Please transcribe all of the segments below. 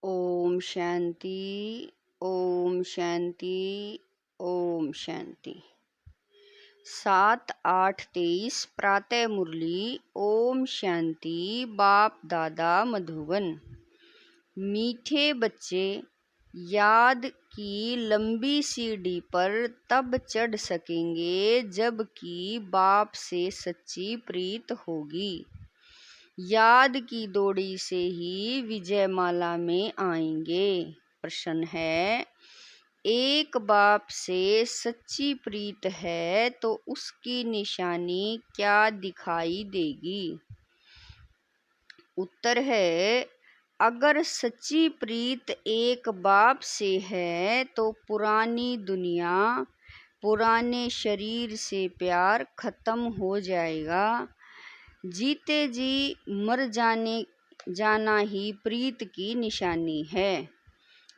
ओम शांति। ओम शांति। ओम शांति। 7-8-23 प्रातः मुरली। ओम शांति। बाप दादा मधुबन। मीठे बच्चे, याद की लंबी सीढ़ी पर तब चढ़ सकेंगे जबकि बाप से सच्ची प्रीत होगी। याद की दौड़ी से ही विजयमाला में आएंगे। प्रश्न है, एक बाप से सच्ची प्रीत है तो उसकी निशानी क्या दिखाई देगी? उत्तर है, अगर सच्ची प्रीत एक बाप से है तो पुरानी दुनिया, पुराने शरीर से प्यार खत्म हो जाएगा। जीते जी मर जाना ही प्रीत की निशानी है।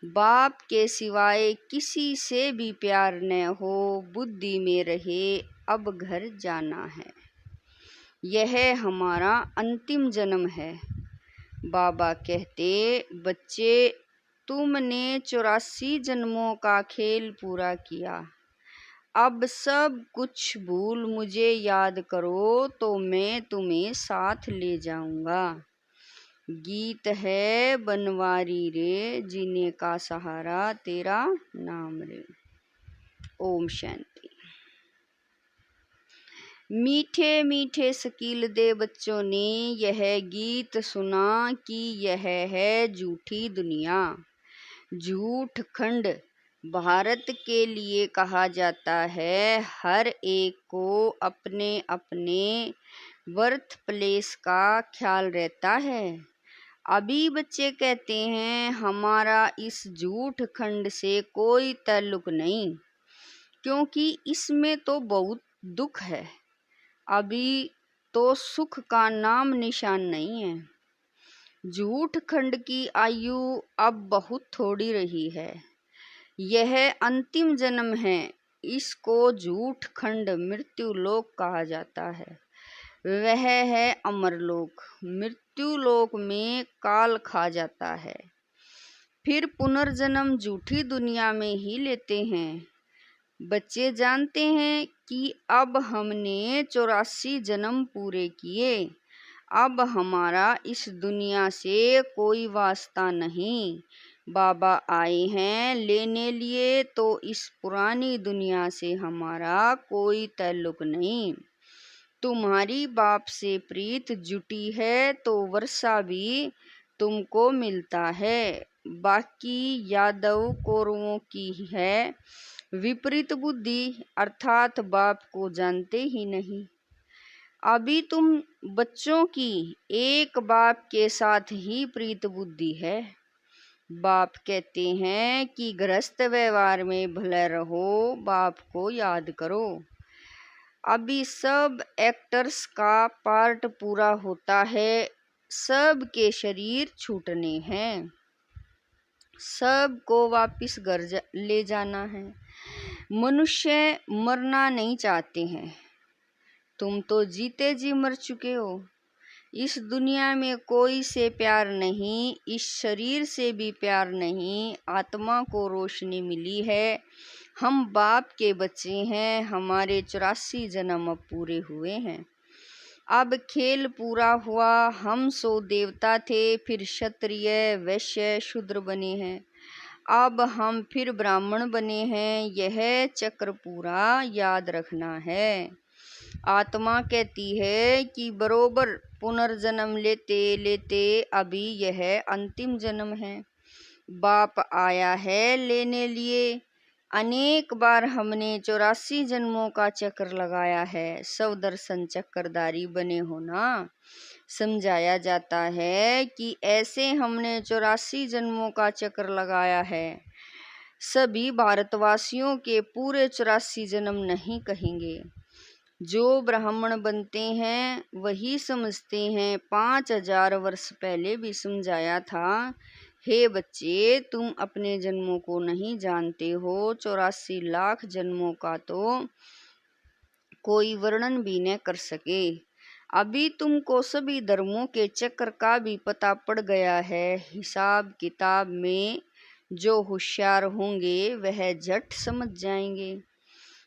बाप के सिवाय किसी से भी प्यार न हो, बुद्धि में रहे अब घर जाना है। यह हमारा अंतिम जन्म है। बाबा कहते, बच्चे तुमने 84 जन्मों का खेल पूरा किया, अब सब कुछ भूल मुझे याद करो तो मैं तुम्हें साथ ले जाऊंगा। गीत है, बनवारी रे जीने का सहारा तेरा नाम रे। ओम शांति। मीठे मीठे शकील दे बच्चों ने यह गीत सुना कि यह है झूठी दुनिया, झूठ खंड भारत के लिए कहा जाता है। हर एक को अपने अपने बर्थ प्लेस का ख्याल रहता है। अभी बच्चे कहते हैं हमारा इस झूठ खंड से कोई ताल्लुक नहीं, क्योंकि इसमें तो बहुत दुख है। अभी तो सुख का नाम निशान नहीं है। झूठ खंड की आयु अब बहुत थोड़ी रही है। यह अंतिम जन्म है। इसको झूठ खंड मृत्यु लोक कहा जाता है। वह है अमरलोक। मृत्यु लोक में काल खा जाता है, फिर पुनर्जन्म झूठी दुनिया में ही लेते हैं। बच्चे जानते हैं कि अब हमने 84 जन्म पूरे किए, अब हमारा इस दुनिया से कोई वास्ता नहीं। बाबा आए हैं लेने लिए, तो इस पुरानी दुनिया से हमारा कोई ताल्लुक नहीं। तुम्हारी बाप से प्रीत जुटी है तो वर्षा भी तुमको मिलता है। बाकी यादव कौरवों की है विपरीत बुद्धि, अर्थात बाप को जानते ही नहीं। अभी तुम बच्चों की एक बाप के साथ ही प्रीत बुद्धि है। बाप कहते हैं कि गृहस्थ व्यवहार में भले रहो, बाप को याद करो। अभी सब एक्टर्स का पार्ट पूरा होता है, सब के शरीर छूटने हैं, सब को वापिस घर ले जाना है। मनुष्य मरना नहीं चाहते हैं। तुम तो जीते जी मर चुके हो। इस दुनिया में कोई से प्यार नहीं, इस शरीर से भी प्यार नहीं। आत्मा को रोशनी मिली है। हम बाप के बच्चे हैं। हमारे 84 जन्म अब पूरे हुए हैं। अब खेल पूरा हुआ। हम 100 देवता थे, फिर क्षत्रिय वैश्य शूद्र बने हैं। अब हम फिर ब्राह्मण बने हैं। यह चक्र पूरा याद रखना है। आत्मा कहती है कि बरोबर पुनर्जन्म लेते लेते अभी यह अंतिम जन्म है। बाप आया है लेने लिए। अनेक बार हमने 84 जन्मों का चक्र लगाया है। सब दर्शन चक्रधारी बने होना समझाया जाता है कि ऐसे हमने 84 जन्मों का चक्र लगाया है। सभी भारतवासियों के पूरे 84 जन्म नहीं कहेंगे। जो ब्राह्मण बनते हैं वही समझते हैं। 5000 वर्ष पहले भी समझाया था, हे बच्चे तुम अपने जन्मों को नहीं जानते हो। 84 लाख जन्मों का तो कोई वर्णन भी न कर सके। अभी तुमको सभी धर्मों के चक्र का भी पता पड़ गया है। हिसाब किताब में जो होशियार होंगे वह झट समझ जाएंगे।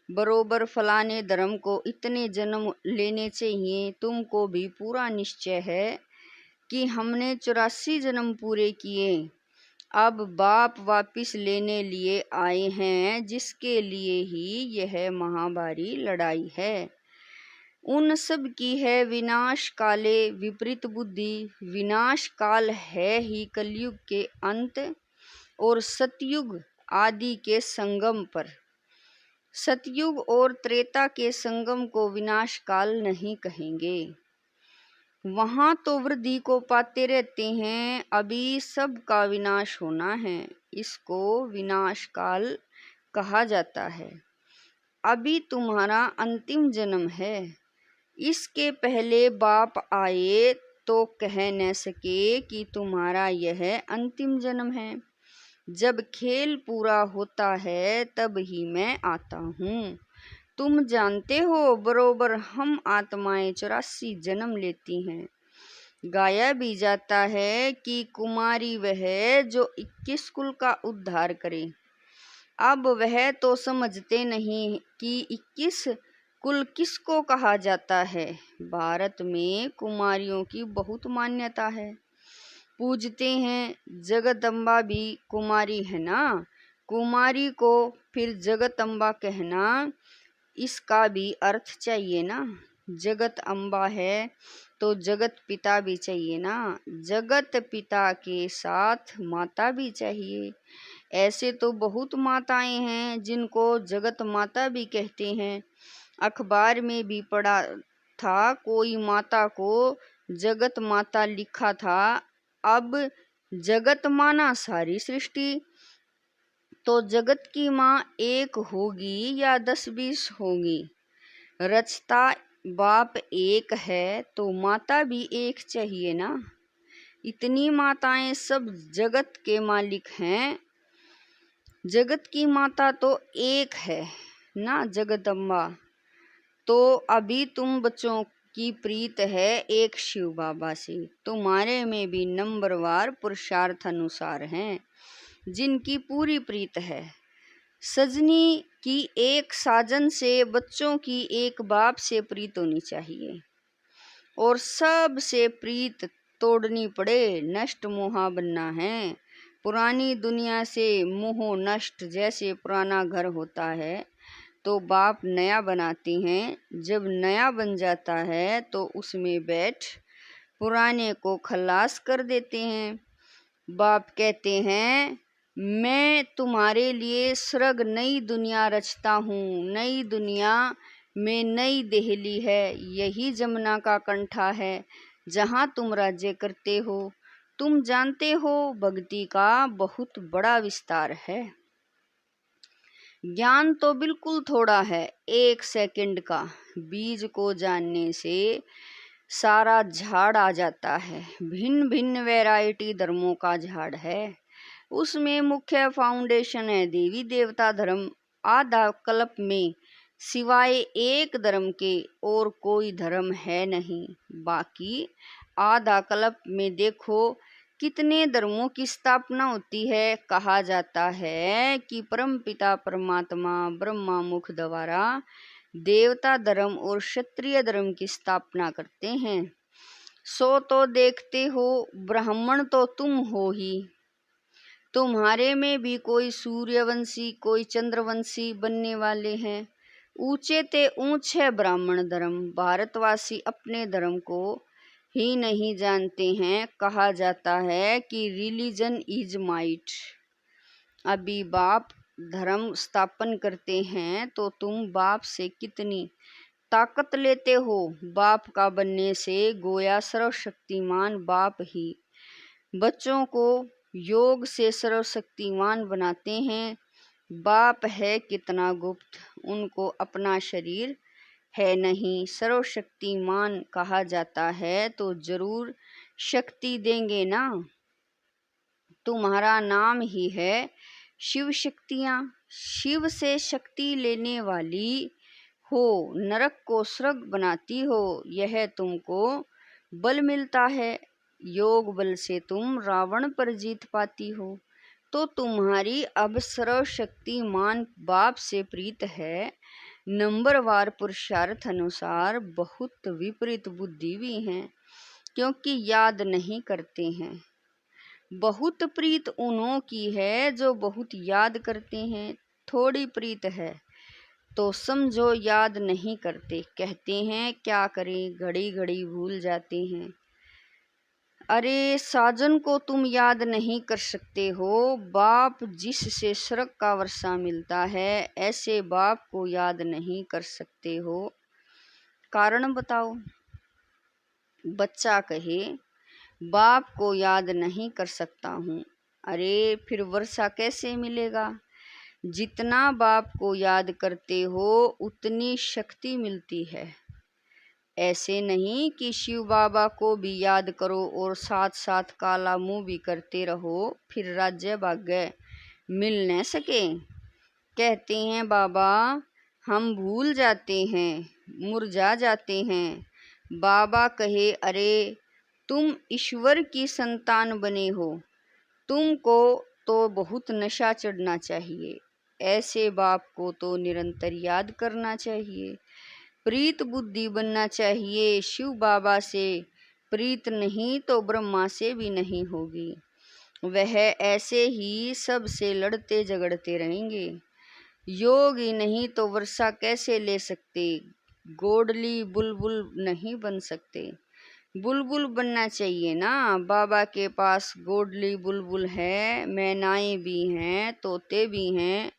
बरोबर फलाने धर्म को इतने जन्म लेने चाहिए। तुमको भी पूरा निश्चय है कि हमने 84 जन्म पूरे किए। अब बाप वापिस लेने लिए आए हैं, जिसके लिए ही यह महाभारी लड़ाई है। उन सब की है विनाश काले विपरीत बुद्धि। विनाश काल है ही कलयुग के अंत और सतयुग आदि के संगम पर। सतयुग और त्रेता के संगम को विनाश काल नहीं कहेंगे। वहाँ तो वृद्धि को पाते रहते हैं। अभी सब का विनाश होना है, इसको विनाश काल कहा जाता है। अभी तुम्हारा अंतिम जन्म है। इसके पहले बाप आए तो कह न सके कि तुम्हारा यह अंतिम जन्म है। जब खेल पूरा होता है तब ही मैं आता हूँ। तुम जानते हो बरोबर हम आत्माएं 84 जन्म लेती हैं। गाया भी जाता है कि कुमारी वह जो 21 कुल का उद्धार करे। अब वह तो समझते नहीं कि 21 कुल किसको कहा जाता है। भारत में कुमारियों की बहुत मान्यता है। पूजते हैं। जगदम्बा भी कुमारी है ना। कुमारी को फिर जगदम्बा कहना, इसका भी अर्थ चाहिए ना। जगत अम्बा है तो जगत पिता भी चाहिए ना। जगत पिता के साथ माता भी चाहिए। ऐसे तो बहुत माताएं हैं जिनको जगत माता भी कहते हैं। अखबार में भी पढ़ा था, कोई माता को जगत माता लिखा था। अब जगत माना सारी सृष्टि, तो जगत की माँ एक होगी या 10-20 होगी। रचता बाप एक है तो माता भी एक चाहिए ना। इतनी माताएं सब जगत के मालिक हैं। जगत की माता तो एक है ना, जगदम्बा। तो अभी तुम बच्चों की प्रीत है एक शिव बाबा से। तुम्हारे में भी नंबरवार पुरुषार्थ अनुसार हैं जिनकी पूरी प्रीत है। सजनी की एक साजन से, बच्चों की एक बाप से प्रीत होनी चाहिए। और सब से प्रीत तोड़नी पड़े, नष्ट मोहा बनना है। पुरानी दुनिया से मोह नष्ट। जैसे पुराना घर होता है तो बाप नया बनाते हैं। जब नया बन जाता है तो उसमें बैठ पुराने को खलास कर देते हैं। बाप कहते हैं, मैं तुम्हारे लिए स्वर्ग नई दुनिया रचता हूँ। नई दुनिया में नई देहली है। यही जमुना का कंठा है जहाँ तुम राज्य करते हो। तुम जानते हो भक्ति का बहुत बड़ा विस्तार है। ज्ञान तो बिल्कुल थोड़ा है, 1 सेकंड का। बीज को जानने से सारा झाड़ आ जाता है। भिन्न भिन्न वैरायटी धर्मों का झाड़ है। उसमें मुख्य फाउंडेशन है देवी देवता धर्म। आधा कल्प में सिवाय एक धर्म के और कोई धर्म है नहीं। बाकी आधा कल्प में देखो कितने धर्मों की स्थापना होती है। कहा जाता है कि परमपिता परमात्मा ब्रह्मा मुख द्वारा देवता धर्म और क्षत्रिय धर्म की स्थापना करते हैं। सो तो देखते हो, ब्राह्मण तो तुम हो ही। तुम्हारे में भी कोई सूर्यवंशी कोई चंद्रवंशी बनने वाले हैं। ऊंचे ते ऊंच है ब्राह्मण धर्म। भारतवासी अपने धर्म को ही नहीं जानते हैं। कहा जाता है कि रिलीजन इज माइट। अभी बाप धर्म स्थापन करते हैं तो तुम बाप से कितनी ताकत लेते हो। बाप का बनने से गोया सर्वशक्तिमान बाप ही बच्चों को योग से सर्वशक्तिमान बनाते हैं। बाप है कितना गुप्त, उनको अपना शरीर है नहीं। सर्वशक्तिमान कहा जाता है तो जरूर शक्ति देंगे ना। तुम्हारा नाम ही है शिव शक्तियाँ। शिव से शक्ति लेने वाली हो, नरक को स्वर्ग बनाती हो, यह तुमको बल मिलता है। योग बल से तुम रावण पर जीत पाती हो। तो तुम्हारी अब सर्वशक्तिमान बाप से प्रीत है। नंबरवार पुरुषार्थ अनुसार बहुत विपरीत बुद्धि भी हैं, क्योंकि याद नहीं करते हैं। बहुत प्रीत उन्हों की है जो बहुत याद करते हैं। थोड़ी प्रीत है तो समझो याद नहीं करते। कहते हैं क्या करें, घड़ी घड़ी भूल जाते हैं। अरे साजन को तुम याद नहीं कर सकते हो। बाप जिससे स्वर्ग का वर्षा मिलता है, ऐसे बाप को याद नहीं कर सकते हो। कारण बताओ। बच्चा कहे बाप को याद नहीं कर सकता हूँ। अरे फिर वर्षा कैसे मिलेगा? जितना बाप को याद करते हो उतनी शक्ति मिलती है। ऐसे नहीं कि शिव बाबा को भी याद करो और साथ साथ काला मुंह भी करते रहो, फिर राज्य भाग्य मिल न सके। कहते हैं बाबा हम भूल जाते हैं, मुरझा जाते हैं। बाबा कहे अरे तुम ईश्वर की संतान बने हो, तुमको तो बहुत नशा चढ़ना चाहिए। ऐसे बाप को तो निरंतर याद करना चाहिए। प्रीत बुद्धि बनना चाहिए। शिव बाबा से प्रीत नहीं तो ब्रह्मा से भी नहीं होगी। वह ऐसे ही सबसे लड़ते झगड़ते रहेंगे। योग ही नहीं तो वर्षा कैसे ले सकते? गोडली बुलबुल नहीं बन सकते। बुलबुल बनना चाहिए ना। बाबा के पास गोडली बुलबुल है, मैनाएं भी हैं, तोते भी हैं,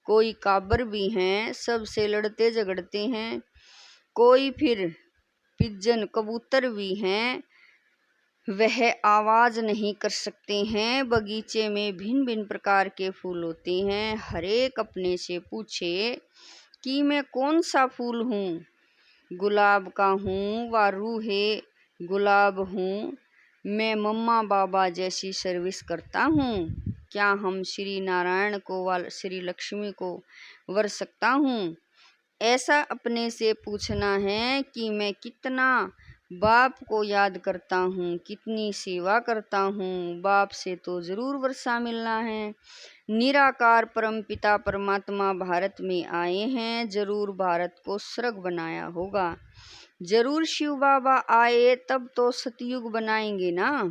कोई काबर भी हैं, सबसे लड़ते झगड़ते हैं। कोई फिर पिजन कबूतर भी हैं, वह आवाज नहीं कर सकते हैं। बगीचे में भिन्न भिन्न प्रकार के फूल होते हैं। हर एक अपने से पूछे कि मैं कौन सा फूल हूँ? गुलाब का हूँ व रूहे गुलाब हूँ। मैं मम्मा बाबा जैसी सर्विस करता हूँ। क्या हम श्री नारायण को व श्री लक्ष्मी को वर सकता हूँ? ऐसा अपने से पूछना है कि मैं कितना बाप को याद करता हूँ, कितनी सेवा करता हूँ। बाप से तो जरूर वर्षा मिलना है। निराकार परम पिता परमात्मा भारत में आए हैं, जरूर भारत को स्वर्ग बनाया होगा। जरूर शिव बाबा आए तब तो सतयुग बनाएंगे ना।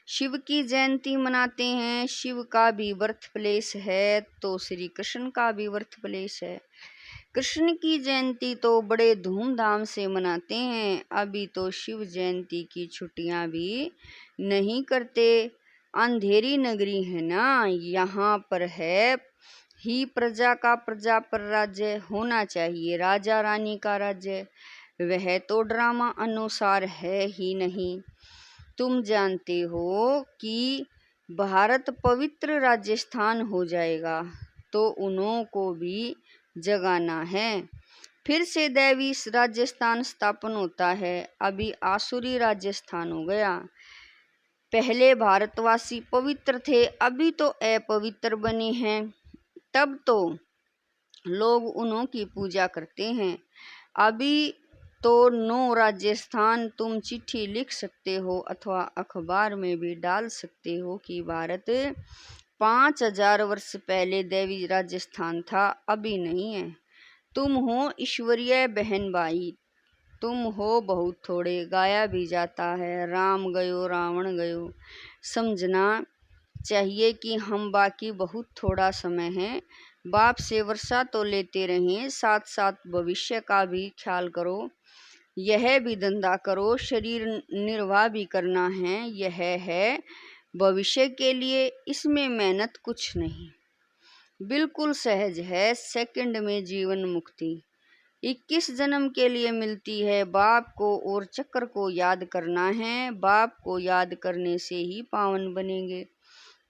शिव की जयंती मनाते हैं। शिव का भी बर्थ प्लेस है तो श्री कृष्ण का भी बर्थ प्लेस है। कृष्ण की जयंती तो बड़े धूमधाम से मनाते हैं। अभी तो शिव जयंती की छुट्टियां भी नहीं करते। अंधेरी नगरी है ना, यहाँ पर है ही प्रजा का प्रजा पर राज्य होना चाहिए, राजा रानी का राज्य। वह तो ड्रामा अनुसार है ही नहीं। तुम जानते हो कि भारत पवित्र राजस्थान हो जाएगा तो उन्हों को भी जगाना है। फिर से दैवी राजस्थान स्थापन होता है। अभी आसुरी राजस्थान हो गया। पहले भारतवासी पवित्र थे, अभी तो अपवित्र बने हैं। तब तो लोग उन्हों की पूजा करते हैं। अभी तो नो राजस्थान तुम चिट्ठी लिख सकते हो अथवा अखबार में भी डाल सकते हो कि भारत 5000 वर्ष पहले दैवी राजस्थान था, अभी नहीं है। तुम हो ईश्वरीय बहन भाई, तुम हो बहुत थोड़े। गाया भी जाता है राम गयो रावण गयो। समझना चाहिए कि हम बाकी बहुत थोड़ा समय है। बाप से वर्षा तो लेते रहें, साथ साथ भविष्य का भी ख्याल करो। यह भी धंधा करो, शरीर निर्वाह भी करना है। यह है भविष्य के लिए, इसमें मेहनत कुछ नहीं, बिल्कुल सहज है। सेकंड में जीवन मुक्ति 21 जन्म के लिए मिलती है। बाप को और चक्र को याद करना है। बाप को याद करने से ही पावन बनेंगे।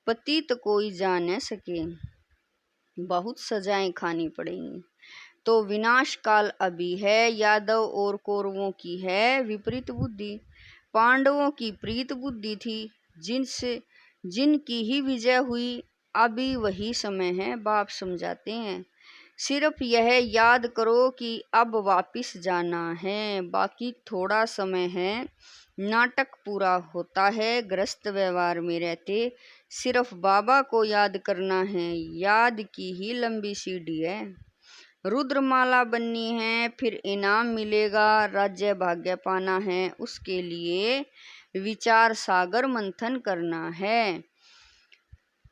पतित कोई जा न सके, बहुत सजाएं खानी पड़ेंगी। तो विनाश काल अभी है। यादव और कौरवों की है विपरीत बुद्धि, पांडवों की प्रीत बुद्धि थी, जिनकी ही विजय हुई। अभी वही समय है। बाप समझाते हैं सिर्फ यह याद करो कि अब वापिस जाना है, बाकी थोड़ा समय है। नाटक पूरा होता है ग्रस्त व्यवहार में रहते, सिर्फ बाबा को याद करना है, याद की ही लंबी सीढ़ी है। रुद्रमाला बननी है, फिर इनाम मिलेगा, राज्य भाग्य पाना है, उसके लिए विचार सागर मंथन करना है।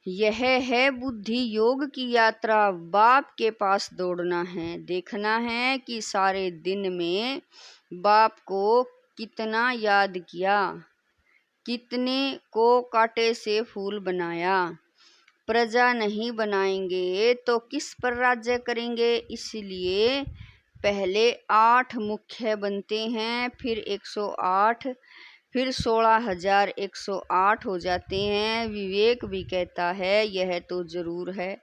यह है बुद्धि योग की यात्रा, बाप के पास दौड़ना है, देखना है कि सारे दिन में बाप को कितना याद किया, कितने को कांटे से फूल बनाया। प्रजा नहीं बनाएंगे तो किस पर राज्य करेंगे, इसलिए पहले 8 मुख्य बनते हैं, फिर 108, फिर 16,108 हो जाते हैं। विवेक भी कहता है यह तो जरूर है,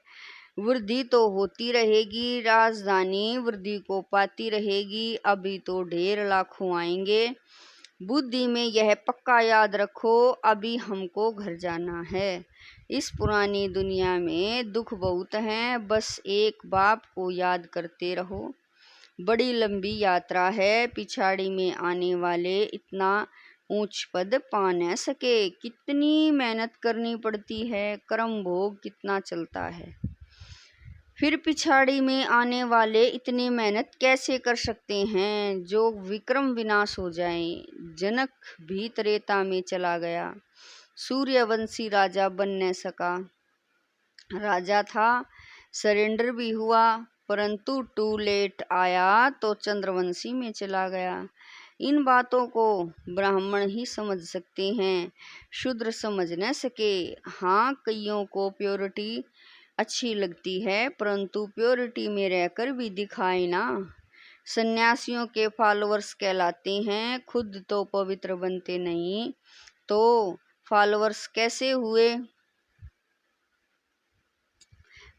वृद्धि तो होती रहेगी, राजधानी वृद्धि को पाती रहेगी, अभी तो ढेर लाखों आएंगे। बुद्धि में यह पक्का याद रखो, अभी हमको घर जाना है। इस पुरानी दुनिया में दुख बहुत हैं, बस एक बाप को याद करते रहो। बड़ी लंबी यात्रा है, पिछाड़ी में आने वाले इतना ऊंच पद पा न सके, कितनी मेहनत करनी पड़ती है, कर्म भोग कितना चलता है। फिर पिछाड़ी में आने वाले इतनी मेहनत कैसे कर सकते हैं, जो विक्रम विनाश हो जाए। जनक भी त्रेता में चला गया, सूर्यवंशी राजा बन न सका। राजा था, सरेंडर भी हुआ, परंतु टू लेट आया तो चंद्रवंशी में चला गया। इन बातों को ब्राह्मण ही समझ सकते हैं, शूद्र समझ न सके। हाँ, कईयों को प्योरिटी अच्छी लगती है, परंतु प्योरिटी में रहकर भी दिखाए ना। सन्यासियों के फॉलोअर्स कहलाते हैं, खुद तो पवित्र बनते नहीं तो फॉलोअर्स कैसे हुए।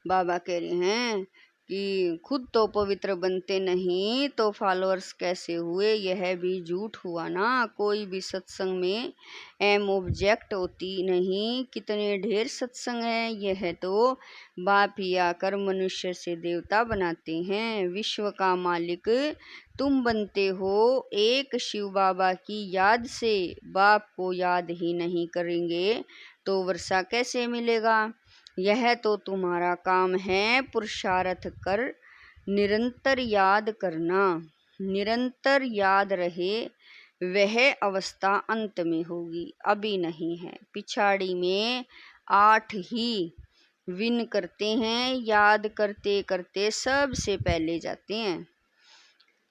बाबा कह रहे हैं कि खुद तो पवित्र बनते नहीं तो फॉलोअर्स कैसे हुए, यह भी झूठ हुआ ना। कोई भी सत्संग में एम ऑब्जेक्ट होती नहीं, कितने ढेर सत्संग है, यह तो बाप ही आकर मनुष्य से देवता बनाते हैं। विश्व का मालिक तुम बनते हो, एक शिव बाबा की याद से। बाप को याद ही नहीं करेंगे तो वर्षा कैसे मिलेगा। यह तो तुम्हारा काम है, पुरुषार्थ कर निरंतर याद करना। निरंतर याद रहे, वह अवस्था अंत में होगी, अभी नहीं है। पिछाड़ी में 8 ही विन करते हैं, याद करते करते सबसे पहले जाते हैं।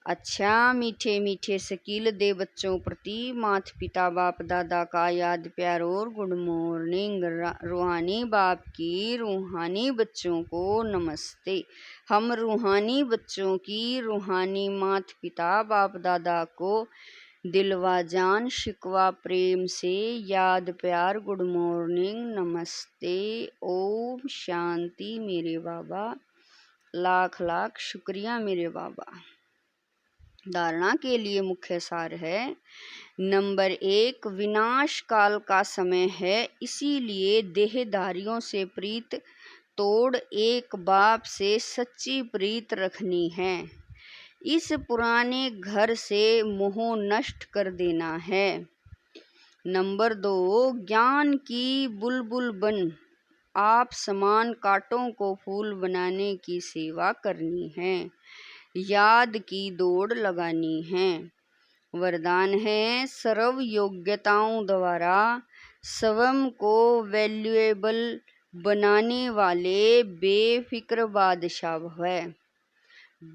अच्छा, मीठे मीठे शकील दे बच्चों प्रति माता पिता बाप दादा का याद प्यार और गुड मॉर्निंग। रूहानी बाप की रूहानी बच्चों को नमस्ते। हम रूहानी बच्चों की रूहानी माता पिता बाप दादा को दिलवा जान शिकवा प्रेम से याद प्यार गुड मॉर्निंग नमस्ते। ओम शांति मेरे बाबा, लाख लाख शुक्रिया मेरे बाबा। धारणा के लिए मुख्य सार है। नंबर 1, विनाश काल का समय है, इसीलिए देहधारियों से प्रीत तोड़ एक बाप से सच्ची प्रीत रखनी है। इस पुराने घर से मोह नष्ट कर देना है। नंबर 2, ज्ञान की बुलबुल बन आप समान कांटों को फूल बनाने की सेवा करनी है, याद की दौड़ लगानी है। वरदान है, सर्व योग्यताओं द्वारा स्वयं को वैल्यूएबल बनाने वाले बेफिक्र बादशाह भव।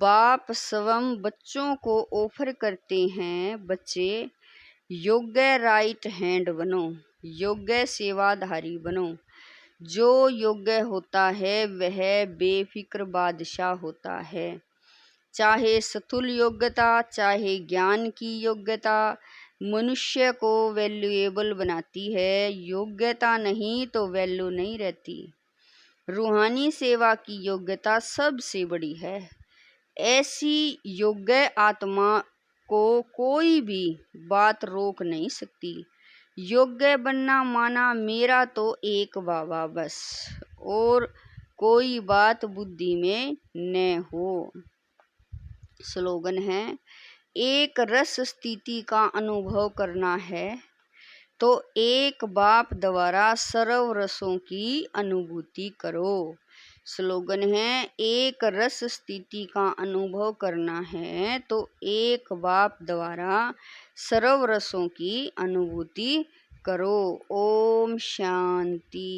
बाप स्वयं बच्चों को ऑफर करते हैं, बच्चे योग्य राइट हैंड बनो, योग्य सेवाधारी बनो। जो योग्य होता है वह बेफिक्र बादशाह होता है। चाहे स्थूल योग्यता चाहे ज्ञान की योग्यता मनुष्य को वैल्यूएबल बनाती है, योग्यता नहीं तो वैल्यू नहीं रहती। रूहानी सेवा की योग्यता सबसे बड़ी है, ऐसी योग्य आत्मा को कोई भी बात रोक नहीं सकती। योग्य बनना माना मेरा तो एक बाबा बस, और कोई बात बुद्धि में न हो। स्लोगन है, एक रस स्थिति का अनुभव करना है तो एक बाप द्वारा सर्व रसों की अनुभूति करो। स्लोगन है, एक रस स्थिति का अनुभव करना है तो एक बाप द्वारा सर्व रसों की अनुभूति करो। ओम शांति।